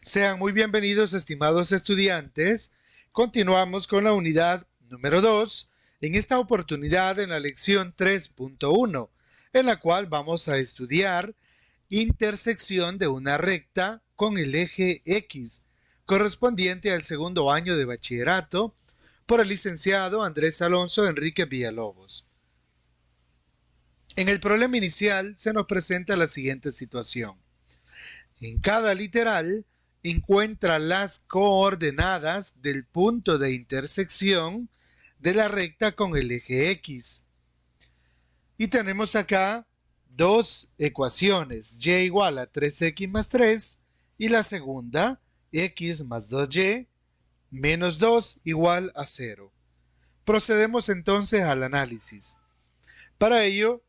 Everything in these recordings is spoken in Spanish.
Sean muy bienvenidos, estimados estudiantes. Continuamos con la unidad número 2, en esta oportunidad en la lección 3.1, en la cual vamos a estudiar intersección de una recta con el eje X, correspondiente al segundo año de bachillerato, por el licenciado Andrés Alonso Enrique Villalobos. En el problema inicial se nos presenta la siguiente situación. En cada literal, encuentra las coordenadas del punto de intersección de la recta con el eje X. Y tenemos acá dos ecuaciones, y igual a 3x más 3, y la segunda, x más 2y menos 2 igual a 0. Procedemos entonces al análisis. Para ello,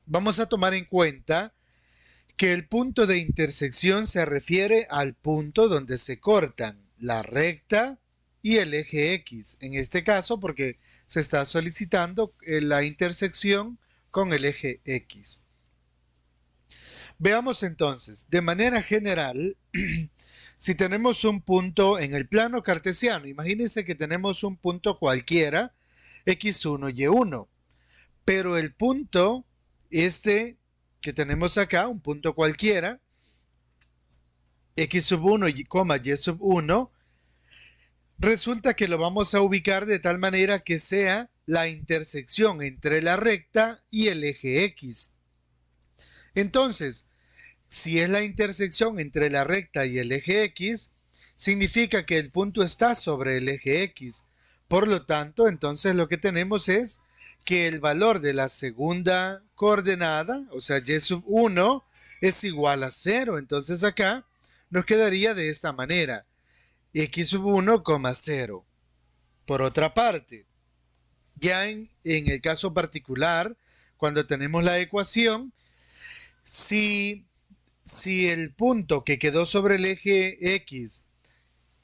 vamos a tomar en cuenta que el punto de intersección se refiere al punto donde se cortan la recta y el eje X. En este caso, porque se está solicitando la intersección con el eje X. Veamos entonces, de manera general, si tenemos un punto en el plano cartesiano, imagínense que tenemos un punto cualquiera, x1, y1, pero el punto que tenemos acá, un punto cualquiera, x sub 1, y sub 1, resulta que lo vamos a ubicar de tal manera que sea la intersección entre la recta y el eje X. Entonces, si es la intersección entre la recta y el eje X, significa que el punto está sobre el eje X. Por lo tanto, entonces lo que tenemos es que el valor de la segunda coordenada, o sea, y sub 1, es igual a 0. Entonces acá nos quedaría de esta manera, x sub 1, 0. Por otra parte, ya en el caso particular, cuando tenemos la ecuación, si el punto que quedó sobre el eje X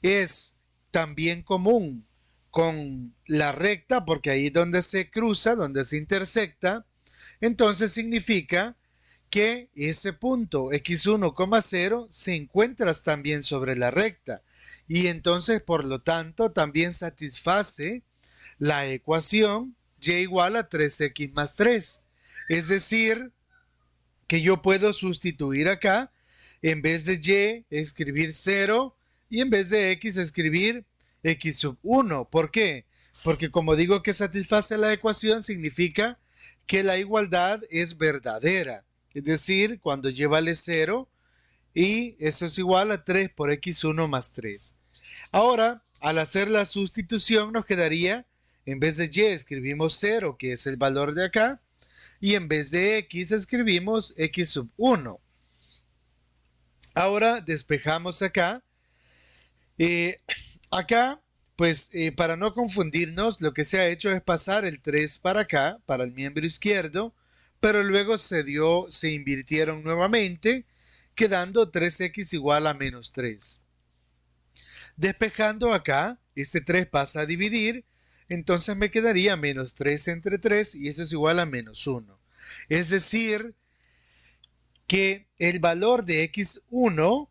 es también común con la recta, porque ahí es donde se cruza, donde se intersecta, entonces significa que ese punto x1, 0 se encuentra también sobre la recta y entonces por lo tanto también satisface la ecuación y igual a 3x más 3. Es decir, que yo puedo sustituir acá, en vez de y escribir 0 y en vez de x escribir x sub 1. ¿Por qué? Porque como digo que satisface la ecuación, significa que la igualdad es verdadera. Es decir, cuando y vale 0 y eso es igual a 3 por x1 más 3. Ahora, al hacer la sustitución nos quedaría, en vez de y escribimos 0, que es el valor de acá, y en vez de x escribimos x sub 1. Ahora despejamos acá. Acá, pues para no confundirnos, lo que se ha hecho es pasar el 3 para acá, para el miembro izquierdo, pero luego se invirtieron nuevamente, quedando 3x igual a menos 3. Despejando acá, este 3 pasa a dividir, entonces me quedaría menos 3 entre 3 y eso es igual a menos 1. Es decir, que el valor de x1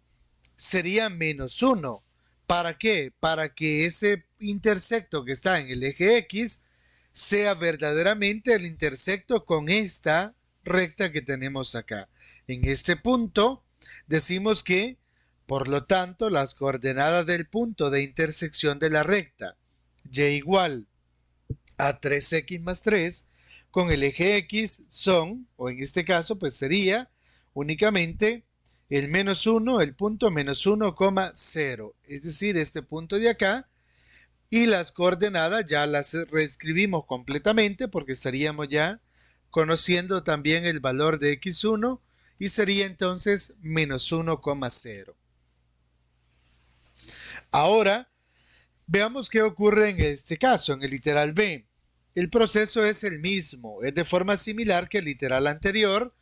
sería menos 1. ¿Para qué? Para que ese intersecto que está en el eje X sea verdaderamente el intersecto con esta recta que tenemos acá. En este punto decimos que, por lo tanto, las coordenadas del punto de intersección de la recta y igual a 3x más 3 con el eje X son, o en este caso pues sería únicamente el menos 1, el punto menos 1, 0. Es decir, este punto de acá. Y las coordenadas ya las reescribimos completamente porque estaríamos ya conociendo también el valor de x1 y sería entonces menos 1, 0. Ahora, veamos qué ocurre en este caso, en el literal B. El proceso es el mismo, es de forma similar que el literal anterior.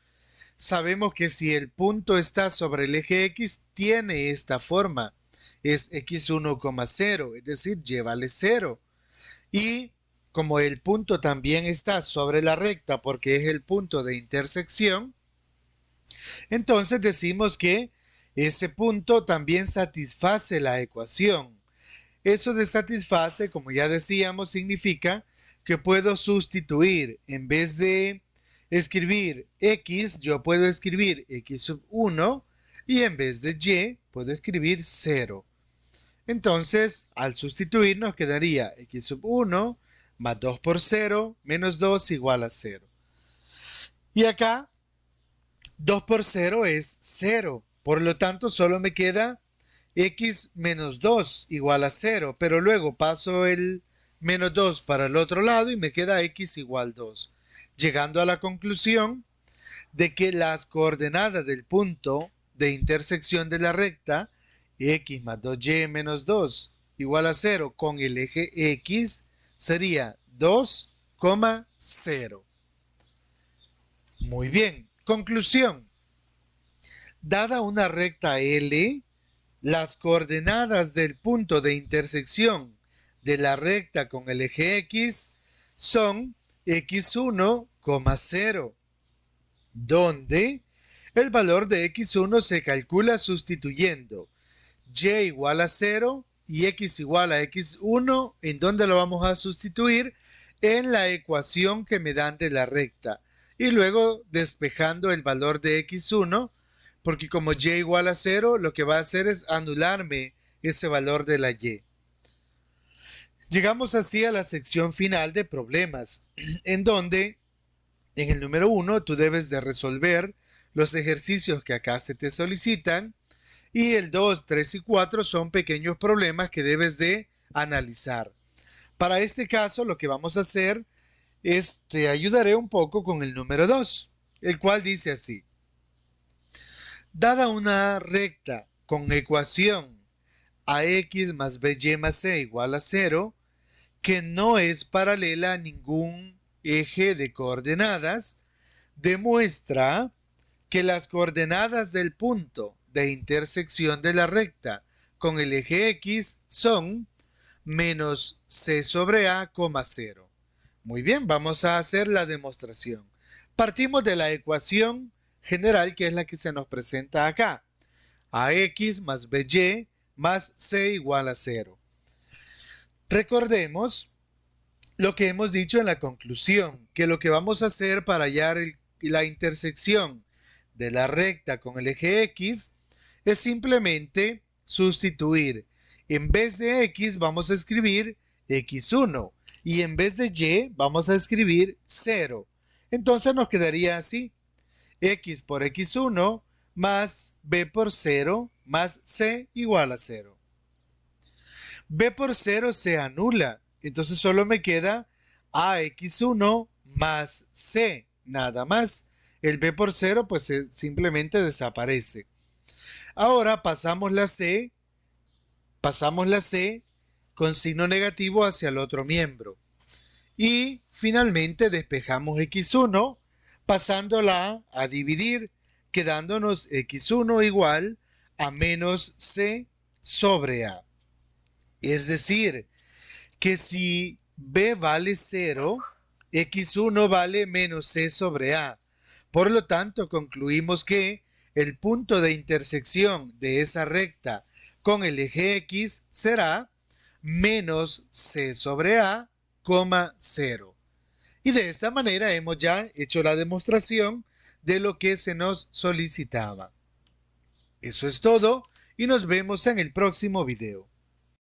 Sabemos que si el punto está sobre el eje X, tiene esta forma. Es x1, 0, es decir, y vale 0. Y como el punto también está sobre la recta porque es el punto de intersección, entonces decimos que ese punto también satisface la ecuación. Eso de satisface, como ya decíamos, significa que puedo sustituir, en vez de escribir x, yo puedo escribir x sub 1 y en vez de y, puedo escribir 0. Entonces, al sustituir nos quedaría x sub 1 más 2 por 0 menos 2 igual a 0. Y acá 2 por 0 es 0. Por lo tanto, solo me queda x menos 2 igual a 0. Pero luego paso el menos 2 para el otro lado y me queda x igual 2. Llegando a la conclusión de que las coordenadas del punto de intersección de la recta x más 2y menos 2 igual a 0 con el eje x sería 2, 0. Muy bien. Conclusión. Dada una recta L, las coordenadas del punto de intersección de la recta con el eje X son x1, 0, donde el valor de x1 se calcula sustituyendo y igual a 0 y x igual a x1, ¿en dónde lo vamos a sustituir? En la ecuación que me dan de la recta. Y luego despejando el valor de x1, porque como y igual a 0, lo que va a hacer es anularme ese valor de la y. Llegamos así a la sección final de problemas, en donde en el número 1 tú debes de resolver los ejercicios que acá se te solicitan, y el 2, 3 y 4 son pequeños problemas que debes de analizar. Para este caso lo que vamos a hacer es, te ayudaré un poco con el número 2, el cual dice así. Dada una recta con ecuación ax más by más c igual a 0, que no es paralela a ningún eje de coordenadas, demuestra que las coordenadas del punto de intersección de la recta con el eje x son menos c sobre a, 0. Muy bien, vamos a hacer la demostración. Partimos de la ecuación general, que es la que se nos presenta acá. Ax más by más c igual a 0. Recordemos lo que hemos dicho en la conclusión, que lo que vamos a hacer para hallar la intersección de la recta con el eje x es simplemente sustituir. En vez de x vamos a escribir x1 y en vez de y vamos a escribir 0. Entonces nos quedaría así. X por x1 más b por 0 más c igual a 0. B por 0 se anula, entonces solo me queda ax1 más c, nada más. El b por 0 pues simplemente desaparece. Ahora pasamos la c con signo negativo hacia el otro miembro. Y finalmente despejamos x1 pasándola a dividir, quedándonos x1 igual a menos c sobre a. Es decir, que si b vale 0, x1 vale menos c sobre a. Por lo tanto, concluimos que el punto de intersección de esa recta con el eje x será menos c sobre a, 0. Y de esta manera hemos ya hecho la demostración de lo que se nos solicitaba. Eso es todo y nos vemos en el próximo video.